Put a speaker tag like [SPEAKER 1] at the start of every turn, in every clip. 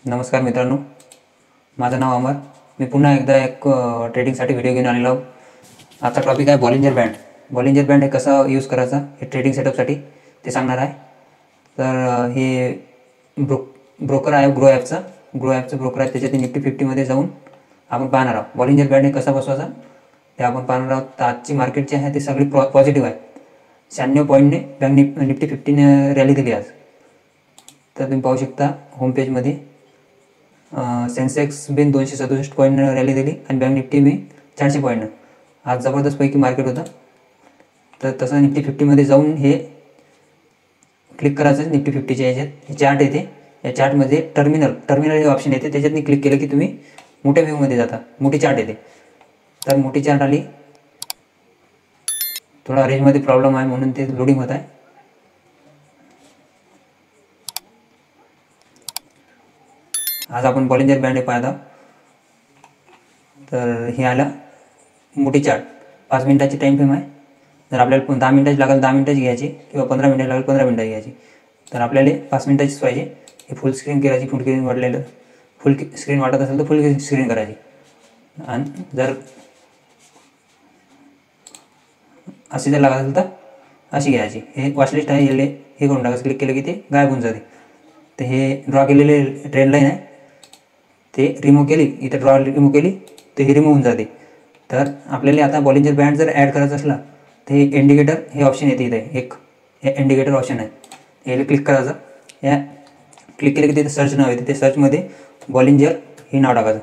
[SPEAKER 1] नमस्कार मित्रांनो, माझं नाव अमर. मी पुन्हा एकदा एक ट्रेडिंगसाठी व्हिडिओ घेऊन आलेलो आहोत. आजचा टॉपिक आहे बॉलिंजर बँड. बॉलिंजर बँड हे कसा यूज करायचा हे ट्रेडिंग सेटअपसाठी ते सांगणार आहे. तर हे ब्रोकर आहे ग्रो ॲपचं ब्रोकर आहे. त्याच्यात निफ्टी 50मध्ये जाऊन आपण पाहणार आहोत बॉलिंजर बँड हे कसा बसवायचा ते आपण पाहणार आहोत. तर आजची मार्केट जी आहे ती सगळी पॉझिटिव्ह आहे. 96 पॉईंटने बँक निफ्टी 50ने रॅली दिली आज. तर तुम्ही पाहू शकता होम पेजमध्ये सेन्सेक्स बिन 267 पॉईंट रॅली दिली आणि बँक निफ्टी बी 400 पॉईंट. आज जबरदस्तपैकी मार्केट होतं. तर तसं निफ्टी 50मध्ये जाऊन हे क्लिक करायचं. निफ्टी 50च्या याच्यात हे चार्ट येते. या चार्टमध्ये टर्मिनल हे ऑप्शन येते. त्याच्यातनी क्लिक केलं की तुम्ही मोठ्या व्ह्यूमध्ये जाता. मोठी चार्ट येते. तर मोठी चार्ट आली. थोडा रेंजमध्ये प्रॉब्लेम आहे म्हणून ते लोडिंग होत आहे. आज आपण बॉलिंजर बँड हे पाहत आहोत. तर हे आलं मोठी चार्ट. 5 मिनिटाची टाईम फ्रेम आहे. जर आपल्याला 10 मिनिटाची लागेल 10 मिनिटाची घ्यायची किंवा 15 मिनिटाची लागेल 15 मिनिटाची घ्यायची. तर आपल्याला 5 मिनिटाचीच पाहिजे. हे फुल स्क्रीन करायची. फुल स्क्रीन वाटत असेल तर फुल स्क्रीन करायची. आणि जर अशी जर लागत असेल तर अशी घ्यायची. हे वॉचलिस्ट आहे. हे करून टाकायचं. क्लिक केलं की ते गायब होऊन जाते. तर हे ड्रॉ केलेले ट्रेंड लाईन आहे. ते रिमूव्ह केली. इथं ड्रॉ रिमूव्ह केली तर हे रिमूव्ह होऊन जाते. तर आपल्याला आता बॉलिंजर बँड जर ॲड करायचा असला तर हे इंडिकेटर हे ऑप्शन येते. इथे एक हे इंडिकेटर ऑप्शन आहे. याला क्लिक करायचं. या क्लिक केलं की तिथे सर्च नाव येते. ते सर्चमध्ये बॉलिंजर हे नाव टाकायचं.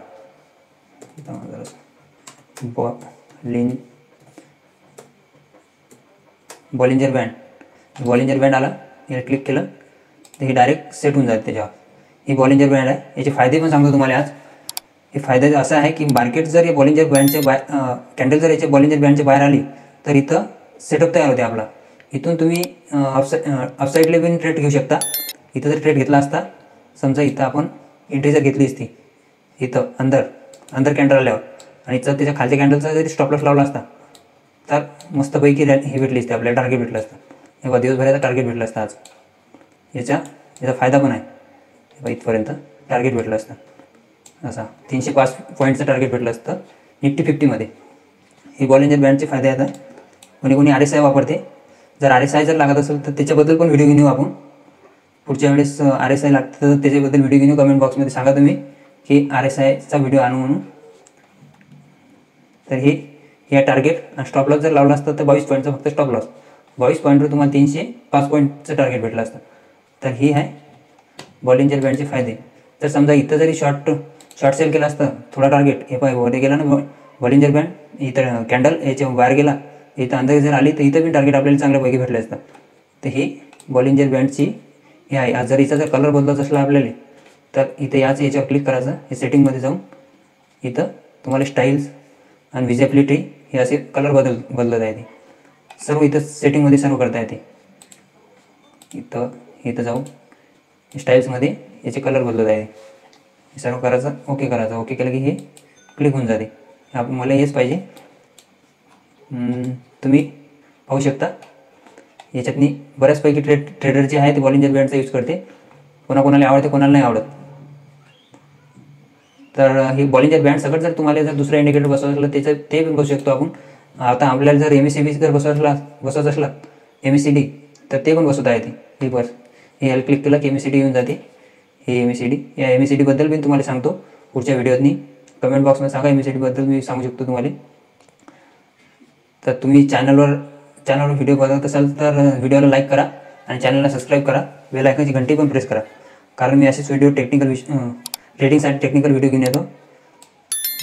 [SPEAKER 1] बॉलिंजर बँड आला. याला क्लिक केलं तर हे डायरेक्ट सेट होऊन जाते त्याच्यावर. ही बॉलिंजर बँड आहे. याचे फायदे पण सांगतो तुम्हाला आज. हे फायदा असा आहे की मार्केट जर या बॉलिंजर बँडच्या कॅन्डल जर याच्या बॉलिंजर बँडच्या बाहेर आली तर इथं सेटअप तयार होते आपला. इथून तुम्ही अपसाईडला पण ट्रेड घेऊ शकता. इथं जर ट्रेड घेतला असता समजा इथं आपण एंट्री जर घेतली असती इथं अंदर कॅन्डल आल्यावर आणि जर त्याच्या खालच्या कॅन्डलचा जरी स्टॉप लॉस लावला असता तर मस्तपैकी हे भेटली असते. आपल्याला टार्गेट भेटलं असतं. किंवा दिवसभराचा टार्गेट भेटलं असतं आज. याचा फायदा पण आहे. इथपर्यंत टार्गेट भेटलं असतं. असा 305 पॉईंटचं टार्गेट भेटलं असतं निफ्टी 50मध्ये. हे बॉलिंजर बँडचे फायदे आहेत. कोणी RSI वापरते. जर RSI जर लागत असेल तर त्याच्याबद्दल पण व्हिडिओ घेऊ आपण. पुढच्या वेळेस RSI लागतं तर त्याच्याबद्दल व्हिडिओ घेऊ. कमेंट बॉक्समध्ये सांगा तुम्ही की RSIचा व्हिडिओ आणू म्हणून. तर हे टार्गेट आणि स्टॉप लॉस जर लावला असतं तर 22 पॉईंटचं फक्त स्टॉप लॉस. 22 पॉईंटवर तुम्हाला 305 पॉईंटचं टार्गेट भेटलं असतं. तर ही आहे बॉलिंजर बँडचे फायदे. तर समजा इथं जरी शॉर्ट सेल केला असतं थोडा टार्गेट हे मध्ये गेला ना बॉलिंजर बँड. इथं कॅन्डल याच्या बाहेर गेला. इथं अंदर जर आली तर इथं पण टार्गेट आपल्याला चांगल्यापैकी भेटलं असतं. तर ही बॉलिंजर बँडची हे आहे. जर हिचा जर कलर बदलत असला आपल्याला तर इथं याच्यावर क्लिक करायचं. हे सेटिंगमध्ये जाऊन इथं तुम्हाला स्टाईल्स आणि विजिबिलिटी हे असे कलर बदलत आहे. ते सर्व इथं सेटिंगमध्ये सर्व करता येते. इथं जाऊन स्टाईल्समध्ये याचे कलर बदलत आहे. हे सर्व करायचं. ओके करायचं. ओके केलं की हे क्लिक होऊन जाते. मला हेच पाहिजे. तुम्ही पाहू शकता याच्यातनी बऱ्याचपैकी ट्रेडर जे आहे ते बॉलिंजर बँडचा यूज करते. कोणाला आवडते कोणाला नाही आवडत. तर ही बॉलिंजर बँड सगळं जर तुम्हाला जर दुसरा इंडिकेटर बसवलं असलं ते पण बसू शकतो आपण. आता आपल्याला जर MACD जर बसवायचं असला MACD तर ते पण बसवता येते. हे बस हे याला क्लिक केलं की MACD येऊन जाते. हे MACD या MACD बद्दल मी तुम्हाला सांगतो पुढच्या व्हिडिओतनी. कमेंट बॉक्समध्ये सांगा MACD बद्दल मी सांगू शकतो तुम्हाला. तर तुम्ही चॅनलवर व्हिडिओ बघत असाल तर व्हिडिओला लाईक करा आणि चॅनलला सबस्क्राईब करा. बेल आयकॉनची घंटी पण प्रेस करा. कारण मी असेच व्हिडिओ ट्रेडिंगसाठी टेक्निकल व्हिडिओ घेऊन येतो.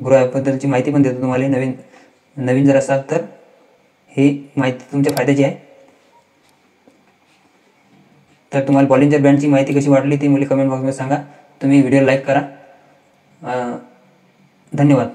[SPEAKER 1] ग्रो ॲपबद्दलची माहिती पण देतो तुम्हाला. नवीन जर असाल तर ही माहिती तुमच्या फायद्याची आहे. तर तुम्हाला बॉलिंजर बँडची माहिती कशी वाटली ती मला कमेंट बॉक्समध्ये सांगा. तुम्ही व्हिडिओ लाईक करा. धन्यवाद.